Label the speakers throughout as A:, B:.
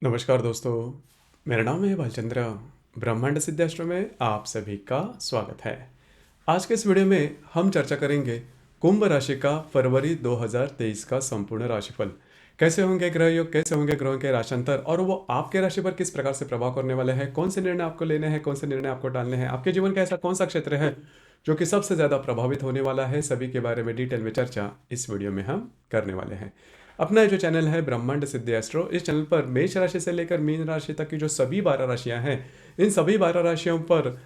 A: नमस्कार दोस्तों, मेरा नाम है भालचंद्र। ब्रह्मांड सिद्धाश्रम में आप सभी का स्वागत है। आज के इस वीडियो में हम चर्चा करेंगे कुंभ राशि का फरवरी 2023 का संपूर्ण राशिफल। कैसे होंगे ग्रह योग, कैसे होंगे ग्रहों के राशांतर और वो आपके राशि पर किस प्रकार से प्रभाव करने वाले हैं, कौन से निर्णय आपको लेने हैं, कौन से निर्णय आपको टालने हैं, आपके जीवन का ऐसा कौन सा क्षेत्र है जो कि सबसे ज़्यादा प्रभावित होने वाला है, सभी के बारे में डिटेल में चर्चा इस वीडियो में हम करने वाले हैं। अपना जो चैनल है ब्रह्मांड सिद्धि एस्ट्रो, इस चैनल पर मेष राशि से लेकर मीन राशि तक की जो सभी 12 राशियां हैं, इन सभी 12 राशियों पर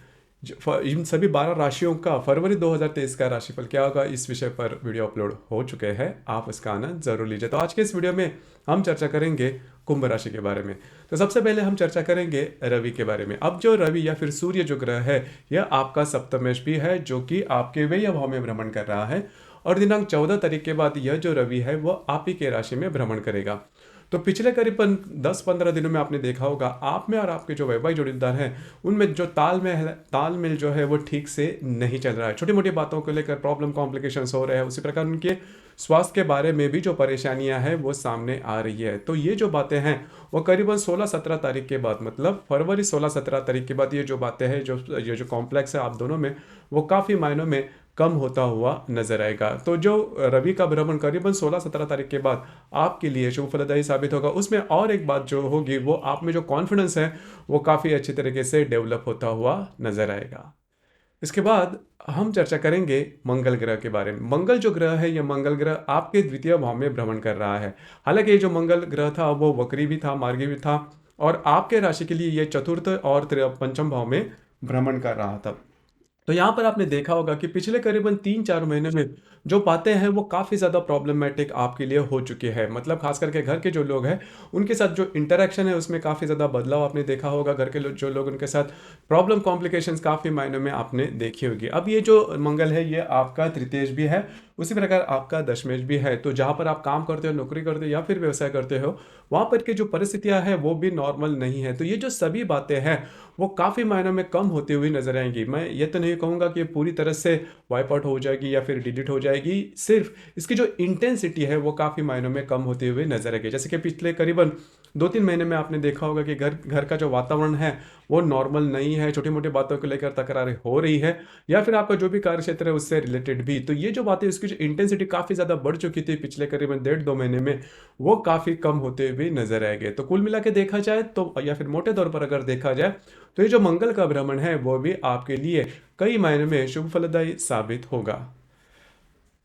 A: इन सभी 12 राशियों का फरवरी 2023 का राशिफल क्या होगा, इस विषय पर वीडियो अपलोड हो चुके हैं। आप इसका आनंद जरूर लीजिए। तो आज के इस वीडियो में हम चर्चा करेंगे कुंभ राशि के बारे में। तो सबसे पहले हम चर्चा करेंगे रवि के बारे में। अब जो रवि या फिर सूर्य जो ग्रह है, यह आपका सप्तमेश भी है, जो कि आपके व्यय भाव में भ्रमण कर रहा है और दिनांक 14 तारीख के बाद यह जो रवि है वह आप ही के राशि में भ्रमण करेगा। तो पिछले करीबन 10-15 दिनों में आपने देखा होगा, आप में और आपके जो वैवाहिक जोड़ीदार हैं उनमें जो तालमेल जो है वो ठीक से नहीं चल रहा है। छोटी मोटी बातों को लेकर प्रॉब्लम कॉम्प्लिकेशंस हो रहे हैं। उसी प्रकार उनके स्वास्थ्य के बारे में भी जो परेशानियां हैं वो सामने आ रही है। तो ये जो बातें हैं वो करीबन 16-17 तारीख के बाद, मतलब फरवरी 16-17 तारीख के बाद ये जो बातें हैं, ये जो कॉम्प्लेक्स है आप दोनों में, वो काफ़ी मायनों में कम होता हुआ नजर आएगा। तो जो रवि का भ्रमण करीबन 16-17 तारीख के बाद आपके लिए शुभ फलदायी साबित होगा। उसमें और एक बात जो होगी, वो आप में जो कॉन्फिडेंस है वो काफ़ी अच्छी तरीके से डेवलप होता हुआ नजर आएगा। इसके बाद हम चर्चा करेंगे मंगल ग्रह के बारे में। मंगल जो ग्रह है, यह मंगल ग्रह आपके द्वितीय भाव में भ्रमण कर रहा है। हालांकि ये जो मंगल ग्रह था वो वक्री भी था, मार्गी भी था, और आपके राशि के लिए ये चतुर्थ और पंचम भाव में भ्रमण कर रहा था। तो यहाँ पर आपने देखा होगा कि पिछले करीबन 3-4 महीने में जो बातें हैं वो काफ़ी ज़्यादा प्रॉब्लमैटिक आपके लिए हो चुकी है। मतलब खास करके घर के जो लोग हैं उनके साथ जो इंटरेक्शन है उसमें काफ़ी ज़्यादा बदलाव आपने देखा होगा। घर के जो लोग, उनके साथ प्रॉब्लम कॉम्प्लिकेशंस काफ़ी मायनों में आपने देखी होगी। अब ये जो मंगल है ये आपका तृतीयेश भी है, उसी प्रकार आपका दशमेश भी है। तो जहाँ पर आप काम करते हो, नौकरी करते हो या फिर व्यवसाय करते हो, वहाँ पर की जो परिस्थितियाँ हैं वो भी नॉर्मल नहीं है। तो ये जो सभी बातें हैं वो काफ़ी मायनों में कम होती हुई नजर आएंगी। मैं ये तो नहीं कहूँगा कि पूरी तरह से वाइप आउट हो जाएगी या फिर डिलीट हो जाएगी, सिर्फ इसकी जो इंटेंसिटी है वो काफ़ी मायनों में कम होती हुई नजर आएगी। जैसे कि पिछले करीबन 2-3 महीने में आपने देखा होगा कि घर का जो वातावरण है वो नॉर्मल नहीं है। छोटी मोटी बातों को लेकर तकरारें हो रही है, या फिर आपका जो भी कार्य क्षेत्र है उससे रिलेटेड भी। तो ये जो बातें, इसकी जो इंटेंसिटी काफ़ी ज़्यादा बढ़ चुकी थी पिछले करीबन 1.5-2 महीने में, वो काफ़ी कम होते हुए नजर आएंगे। तो कुल मिला के देखा जाए तो, या फिर मोटे तौर पर अगर देखा जाए तो ये जो मंगल का भ्रमण है वो भी आपके लिए कई मायने में शुभ फलदायी साबित होगा।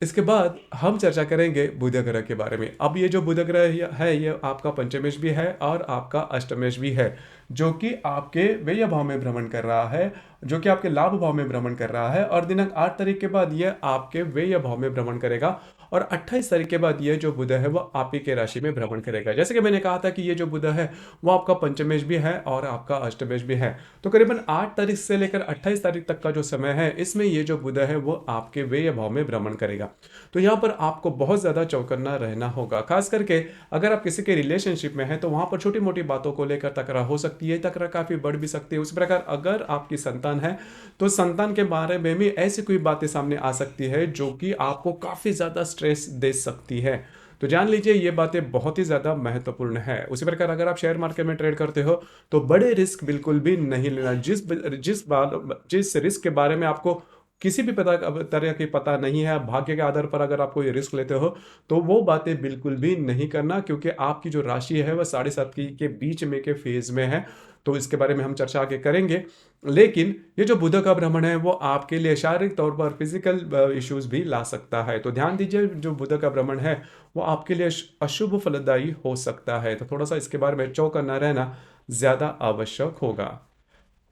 A: इसके बाद हम चर्चा करेंगे बुध ग्रह के बारे में। अब ये जो बुध ग्रह है ये आपका पंचमेश भी है और आपका अष्टमेश भी है, जो कि आपके व्यय भाव में भ्रमण कर रहा है, जो कि आपके लाभ भाव में भ्रमण कर रहा है। और दिनांक 8 तारीख के बाद यह आपके व्यय भाव में भ्रमण करेगा और 28 तारीख के बाद यह जो बुध है वो आप ही के राशि में भ्रमण करेगा। जैसे कि मैंने कहा था कि ये जो बुध है वो आपका पंचमेश भी है और आपका अष्टमेश भी है। तो करीबन 8 तारीख से लेकर 28 तारीख तक का जो समय है, इसमें ये जो बुध है वो आपके व्यय भाव में भ्रमण करेगा। तो यहाँ पर आपको बहुत ज़्यादा चौकन्ना रहना होगा। खास करके अगर आप किसी के रिलेशनशिप में हैं तो वहाँ पर छोटी मोटी बातों को लेकर तकरार हो सकती है, तकरार काफ़ी बढ़ भी सकती है। उसी प्रकार अगर आपकी संतान है तो संतान के बारे में भी ऐसी कोई बातें सामने आ सकती है जो कि आपको काफ़ी ज़्यादा स्ट्रेस दे सकती है। तो जान लीजिए ये बातें बहुत ही ज़्यादा महत्वपूर्ण है। उसी प्रकार अगर आप शेयर मार्केट में ट्रेड करते हो तो बड़े रिस्क बिल्कुल भी नहीं लेना। जिस रिस्क के बारे में आपको किसी भी तरह की पता नहीं है, भाग्य के आधार पर अगर आप कोई रिस्क लेते हो तो वो बातें बिल्कुल भी नहीं करना, क्योंकि आपकी जो राशि है वह 7.5 के बीच में के फेज में है। तो इसके बारे में हम चर्चा आगे करेंगे। लेकिन ये जो बुध का भ्रमण है वो आपके लिए शारीरिक तौर पर फिजिकल इश्यूज भी ला सकता है। तो ध्यान दीजिए, जो बुध का भ्रमण है वो आपके लिए अशुभ फलदायी हो सकता है। तो थोड़ा सा इसके बारे में चौकन्ना रहना ज़्यादा आवश्यक होगा।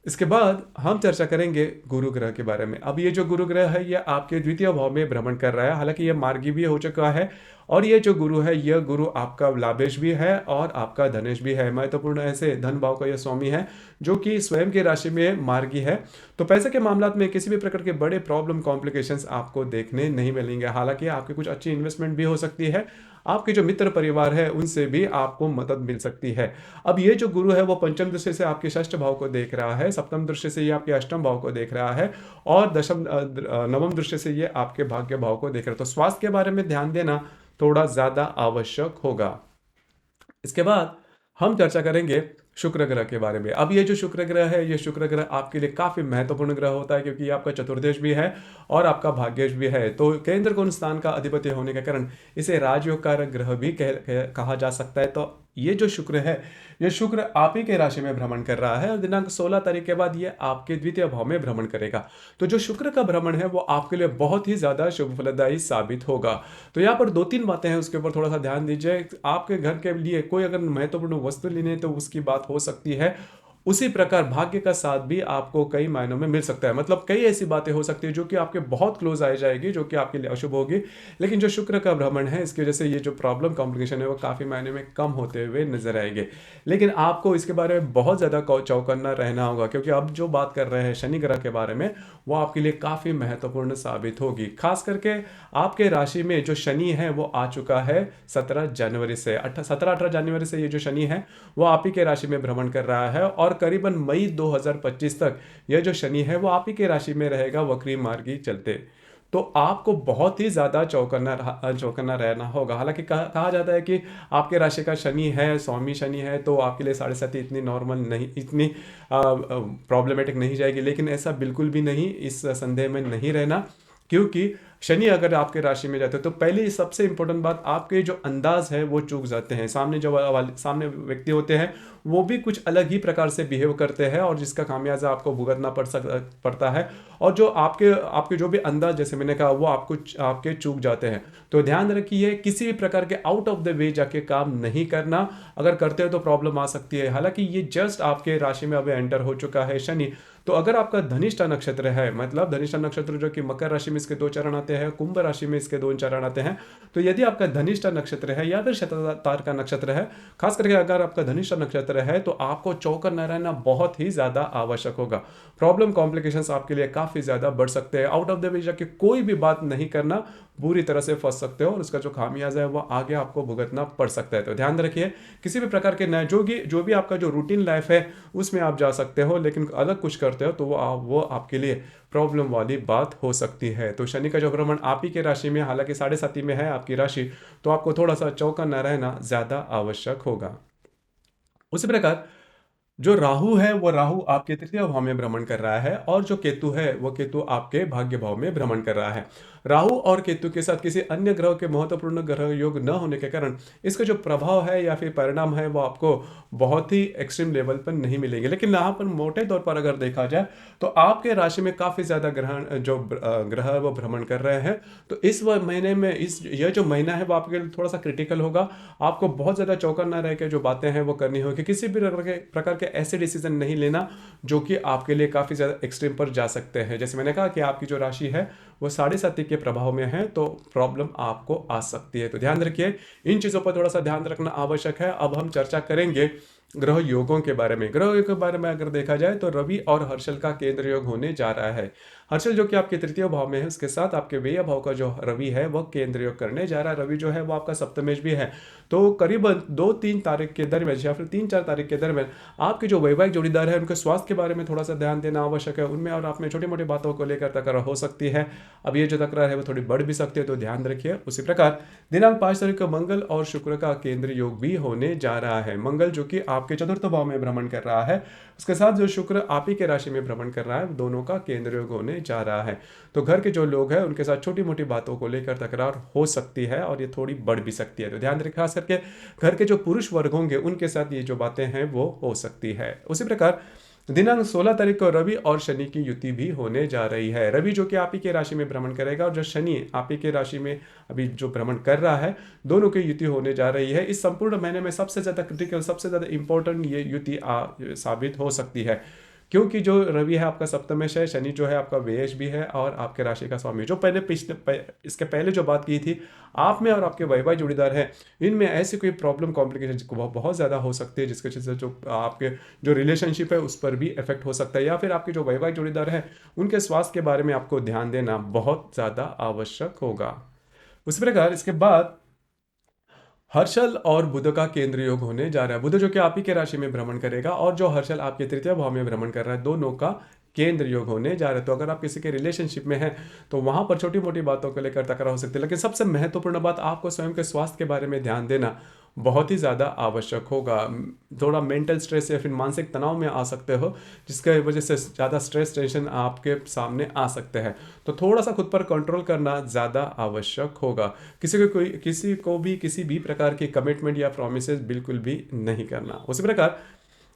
A: इसके बाद हम चर्चा करेंगे गुरु ग्रह के बारे में। अब ये जो गुरु ग्रह है ये आपके द्वितीय भाव में भ्रमण कर रहा है। हालांकि ये मार्गी भी हो चुका है, और ये जो गुरु है यह गुरु आपका लाभेश भी है और आपका धनेश भी है। महत्वपूर्ण ऐसे धन भाव का यह स्वामी है, जो कि स्वयं की राशि में मार्गी है। तो पैसे के मामला में किसी भी प्रकार के बड़े प्रॉब्लम कॉम्प्लिकेशंस आपको देखने नहीं मिलेंगे। हालांकि आपकी कुछ अच्छी इन्वेस्टमेंट भी हो सकती है, आपके जो मित्र परिवार है उनसे भी आपको मदद मिल सकती है। अब ये जो गुरु है वो पंचम दृष्टि से आपके षष्ठ भाव को देख रहा है, सप्तम दृष्टि से ये आपके अष्टम भाव को देख रहा है, और नवम दृष्टि से ये आपके भाग्य भाव को देख रहा है। तो स्वास्थ्य के बारे में ध्यान देना थोड़ा ज्यादा आवश्यक होगा। इसके बाद हम चर्चा करेंगे शुक्र ग्रह के बारे में। अब ये जो शुक्र ग्रह है, ये शुक्र ग्रह आपके लिए काफ़ी महत्वपूर्ण ग्रह होता है, क्योंकि ये आपका चतुर्देश भी है और आपका भाग्येश भी है। तो केंद्र कोण स्थान का अधिपति होने के कारण इसे राजयोग कारक ग्रह भी कहा जा सकता है। तो ये जो शुक्र है, ये शुक्र आप ही के राशि में भ्रमण कर रहा है और दिनांक 16 तारीख के बाद ये आपके द्वितीय भाव में भ्रमण करेगा। तो जो शुक्र का भ्रमण है वो आपके लिए बहुत ही ज़्यादा शुभ फलदायी साबित होगा। तो यहाँ पर 2-3 बातें हैं, उसके ऊपर थोड़ा सा ध्यान दीजिए। आपके घर के लिए कोई अगर महत्वपूर्ण वस्तु लेनी है तो उसकी बात हो सकती है। उसी प्रकार भाग्य का साथ भी आपको कई मायनों में मिल सकता है। मतलब कई ऐसी बातें हो सकती है जो कि आपके बहुत क्लोज आई जाएगी, जो कि आपके लिए अशुभ होगी। लेकिन जो शुक्र का भ्रमण है, इसकी वजह से ये जो प्रॉब्लम कॉम्प्लिकेशन है वो काफ़ी मायने में कम होते हुए नजर आएंगे। लेकिन आपको इसके बारे में बहुत ज़्यादा चौकन्ना रहना होगा, क्योंकि अब जो बात कर रहे हैं शनि ग्रह के बारे में, वो आपके लिए काफ़ी महत्वपूर्ण साबित होगी। खास करके आपके राशि में जो शनि है वो आ चुका है 17 जनवरी से। 17-18 जनवरी से ये जो शनि है वो आप ही के राशि में भ्रमण कर रहा है और करीबन मई 2025 तक यह जो शनि है वो आप ही के राशि में रहेगा वक्री मार्गी चलते। तो आपको बहुत ही ज्यादा चौकन्ना रहना होगा। हालांकि कहा जाता है कि आपके राशि का शनि है, स्वामी शनि है, तो आपके लिए 7.5 इतनी नॉर्मल नहीं, इतनी प्रॉब्लमेटिक नहीं जाएगी। लेकिन ऐसा बिल्कुल भी नहीं, इस संदेह में नहीं रहना। क्योंकि शनि अगर आपके राशि में जाते हैं तो पहले सबसे इंपॉर्टेंट बात, आपके जो अंदाज है वो चूक जाते हैं। सामने व्यक्ति होते हैं वो भी कुछ अलग ही प्रकार से बिहेव करते हैं और जिसका खामियाजा आपको भुगतना पड़ता है। और जो आपके आपके जो भी अंदाज, जैसे मैंने कहा, वो आपके चूक जाते हैं। तो ध्यान रखिए, किसी भी प्रकार के आउट ऑफ द वे जाके काम नहीं करना। अगर करते हो तो प्रॉब्लम आ सकती है। हालांकि ये जस्ट आपके राशि में अभी एंटर हो चुका है शनि। तो अगर आपका धनिष्ठा नक्षत्र है, मतलब धनिष्ठा नक्षत्र जो कि मकर राशि में इसके 2 चरण आते हैं, कुंभ राशि में इसके 2 चरण आते हैं। तो यदि आपका धनिष्ठा नक्षत्र है या फिर शततार का नक्षत्र है, खास करके अगर आपका धनिष्ठा नक्षत्र है, तो आपको चौकन्ना रहना बहुत ही ज्यादा आवश्यक होगा। प्रॉब्लम कॉम्प्लिकेशंस आपके लिए काफी ज्यादा बढ़ सकते हैं। आउट ऑफ द वे जाके कोई भी बात नहीं करना, बुरी तरह से फंस सकते हो और उसका जो खामियाजा है वो आगे आपको भुगतना पड़ सकता है। तो ध्यान रखिए, किसी भी प्रकार के नए जो भी आपका जो रूटीन लाइफ है उसमें आप जा सकते हो, लेकिन अलग कुछ करते हो तो वो आपके लिए प्रॉब्लम वाली बात हो सकती है। तो शनि का जो भ्रमण आप ही के राशि में, हालांकि 7.5 में है आपकी राशि, तो आपको थोड़ा सा चौकन्ना रहना ज्यादा आवश्यक होगा। उसी प्रकार जो राहु है, वो राहु आपके तृतीय भाव में भ्रमण कर रहा है और जो केतु है वो केतु आपके भाग्य भाव में भ्रमण कर रहा है। राहु और केतु के साथ किसी अन्य ग्रह के महत्वपूर्ण ग्रह योग न होने के कारण इसका जो प्रभाव है या फिर परिणाम है वो आपको बहुत ही एक्सट्रीम लेवल पर नहीं मिलेंगे। लेकिन यहाँ पर मोटे तौर पर अगर देखा जाए तो आपके राशि में काफी ज्यादा ग्रह है वो भ्रमण कर रहे हैं। तो इस महीने में यह जो महीना है वो आपके लिए थोड़ा सा क्रिटिकल होगा। आपको बहुत ज्यादा चौकन्ना रह के जो बातें हैं वो करनी होगी। किसी भी प्रकार के ऐसे डिसीजन नहीं लेना जो कि आपके लिए काफी ज्यादा एक्सट्रीम पर जा सकते हैं। जैसे मैंने कहा कि आपकी जो राशि है वो 7.5 के प्रभाव में है, तो प्रॉब्लम आपको आ सकती है। तो ध्यान रखिए, इन चीजों पर थोड़ा सा ध्यान रखना आवश्यक है। अब हम चर्चा करेंगे ग्रह योगों के बारे में। ग्रह योग के बारे में अगर देखा जाए तो रवि और हर्षल का केंद्र योग होने जा रहा है। हर्षल जो कि आपके तृतीय भाव में है, उसके साथ आपके व्यय भाव का जो रवि है वह केंद्र योग करने जा रहा है। रवि जो है वो आपका सप्तमेश भी है। तो करीबन 2-3 तारीख के दरमियान या फिर 3-4 तारीख के दरमियान आपके जो वैवाहिक जोड़ीदार है उनके स्वास्थ्य के बारे में थोड़ा सा ध्यान देना आवश्यक है। उनमें और आप में छोटी मोटी बातों को लेकर तकरार हो सकती है। अब ये जो तकरार है वो थोड़ी बढ़ भी सकती है, तो ध्यान रखिए। उसी प्रकार दिनांक 5 तारीख को मंगल और शुक्र का केंद्र योग भी होने जा रहा है। मंगल जो कि आपके चतुर्थ भाव में भ्रमण कर रहा है, उसके साथ जो शुक्र आप ही के राशि में भ्रमण कर रहा है, दोनों का केंद्र योग होने जा रहा है। तो घर के जो लोग हैं उनके साथ छोटी मोटी बातों को लेकर तकरार हो सकती है और ये थोड़ी बढ़ भी सकती है। तो ध्यान रखें, खास करके घर के जो पुरुष वर्ग होंगे उनके साथ ये जो बातें हैं वो हो सकती है। उसी प्रकार दिनांक 16 तारीख को रवि और शनि की युति भी होने जा रही है। रवि जो कि आप ही के राशि में भ्रमण करेगा और जो शनि आप ही के राशि में अभी जो भ्रमण कर रहा है, दोनों की युति होने जा रही है। इस संपूर्ण महीने में सबसे ज्यादा क्रिटिकल, सबसे ज्यादा इंपॉर्टेंट ये युति साबित हो सकती है। क्योंकि जो रवि है आपका सप्तमेश है, शनि जो है आपका व्ययश भी है और आपके राशि का स्वामी। जो इसके पहले जो बात की थी, आप में और आपके वैवाहिक जोड़ीदार है, इनमें ऐसी कोई प्रॉब्लम कॉम्प्लिकेशन बहुत ज़्यादा हो सकती है, जिसके वजह से जो आपके जो रिलेशनशिप है उस पर भी इफेक्ट हो सकता है। या फिर आपके जो वैवाहिक जोड़ीदार है उनके स्वास्थ्य के बारे में आपको ध्यान देना बहुत ज़्यादा आवश्यक होगा। उसी प्रकार इसके बाद हर्षल और बुध का केंद्र योग होने जा रहा है। बुध जो कि आप ही के राशि में भ्रमण करेगा और जो हर्षल आपके तृतीय भाव में भ्रमण कर रहा है, दोनों का केंद्र योग होने जा रहे हैं। तो अगर आप किसी के रिलेशनशिप में हैं तो वहाँ पर छोटी मोटी बातों को लेकर तकरार हो सकती है, लेकिन सबसे महत्वपूर्ण बात आपको स्वयं के स्वास्थ्य के बारे में ध्यान देना बहुत ही ज़्यादा आवश्यक होगा। थोड़ा मेंटल स्ट्रेस या फिर मानसिक तनाव में आ सकते हो, जिसके वजह से ज़्यादा स्ट्रेस टेंशन आपके सामने आ सकते हैं। तो थोड़ा सा खुद पर कंट्रोल करना ज़्यादा आवश्यक होगा। किसी को भी किसी भी प्रकार की कमिटमेंट या प्रोमिसेस बिल्कुल भी नहीं करना। उसी प्रकार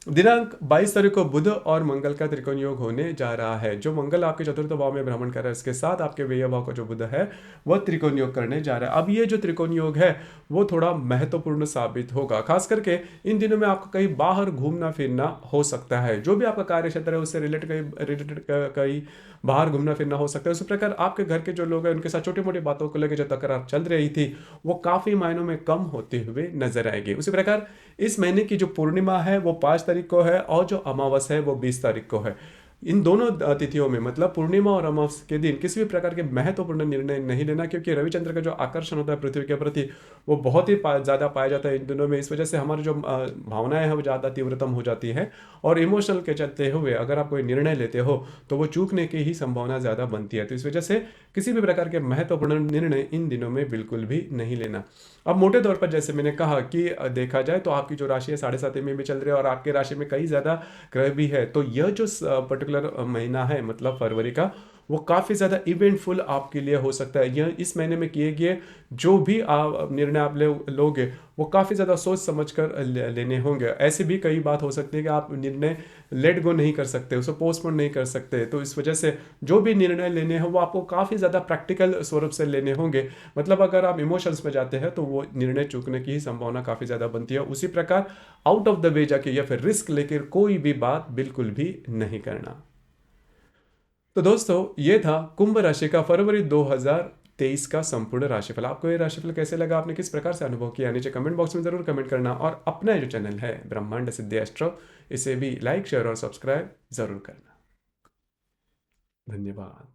A: दिनांक 22 तारीख को बुध और मंगल का त्रिकोण योग होने जा रहा है। जो मंगल आपके चतुर्थ भाव में भ्रमण कर रहा है, इसके साथ आपके व्यय भाव का जो बुध है वह त्रिकोण योग करने जा रहा है। अब ये जो त्रिकोण योग है वो थोड़ा महत्वपूर्ण साबित होगा, खास करके इन दिनों में आपको कहीं बाहर घूमना फिरना हो सकता है। जो भी आपका कार्य क्षेत्र है उससे रिलेटेड कहीं बाहर घूमना फिरना हो सकता है। उसी प्रकार आपके घर के जो लोग हैं उनके साथ छोटी मोटी बातों को लेकर जो तकरार चल रही थी वो काफी मायनों में कम होते हुए नजर आएगी। उसी प्रकार इस महीने की जो पूर्णिमा है वो 5 तारीख को है और जो अमावस है वो 20 तारीख को है। इन दोनों तिथियों में मतलब पूर्णिमा और अमावस के दिन किसी भी प्रकार के महत्वपूर्ण निर्णय नहीं लेना, क्योंकि रविचंद्र का जो आकर्षण होता है पृथ्वी के प्रति वो बहुत ही ज़्यादा पाया जाता है इन दिनों में। इस वजह से हमारी जो भावनाएं हैं वो ज़्यादा तीव्रतम हो जाती है और इमोशनल के चलते हुए अगर आप कोई निर्णय लेते हो तो वो चूकने की ही संभावना ज़्यादा बनती है। तो इस वजह से किसी भी प्रकार के महत्वपूर्ण निर्णय इन दिनों में बिल्कुल भी नहीं लेना। अब मोटे तौर पर जैसे मैंने कहा कि देखा जाए तो आपकी जो राशि है 7.5 में भी चल रही है और आपके राशि में कई ज़्यादा ग्रह भी है। तो यह जो पर्टिकुलर महीना है मतलब फरवरी का, वो काफ़ी ज़्यादा इवेंटफुल आपके लिए हो सकता है। यह इस महीने में किए गए जो भी निर्णय आप लोगे वो काफ़ी ज़्यादा सोच समझ कर लेने होंगे। ऐसी भी कई बात हो सकती है कि आप निर्णय लेट गो नहीं कर सकते, उसको पोस्टपोन नहीं कर सकते। तो इस वजह से जो भी निर्णय लेने हैं वो आपको काफ़ी ज़्यादा प्रैक्टिकल स्वरूप से लेने होंगे। मतलब अगर आप इमोशंस में जाते हैं तो वो निर्णय चूकने की ही संभावना काफ़ी ज़्यादा बनती है। उसी प्रकार आउट ऑफ द वे जाके या फिर रिस्क लेकर कोई भी बात बिल्कुल भी नहीं करना। तो दोस्तों ये था कुंभ राशि का फरवरी 2023 का संपूर्ण राशिफल। आपको ये राशिफल कैसे लगा, आपने किस प्रकार से अनुभव किया, नीचे कमेंट बॉक्स में जरूर कमेंट करना और अपना जो चैनल है ब्रह्मांड सिद्धि एस्ट्रो इसे भी लाइक शेयर और सब्सक्राइब जरूर करना। धन्यवाद।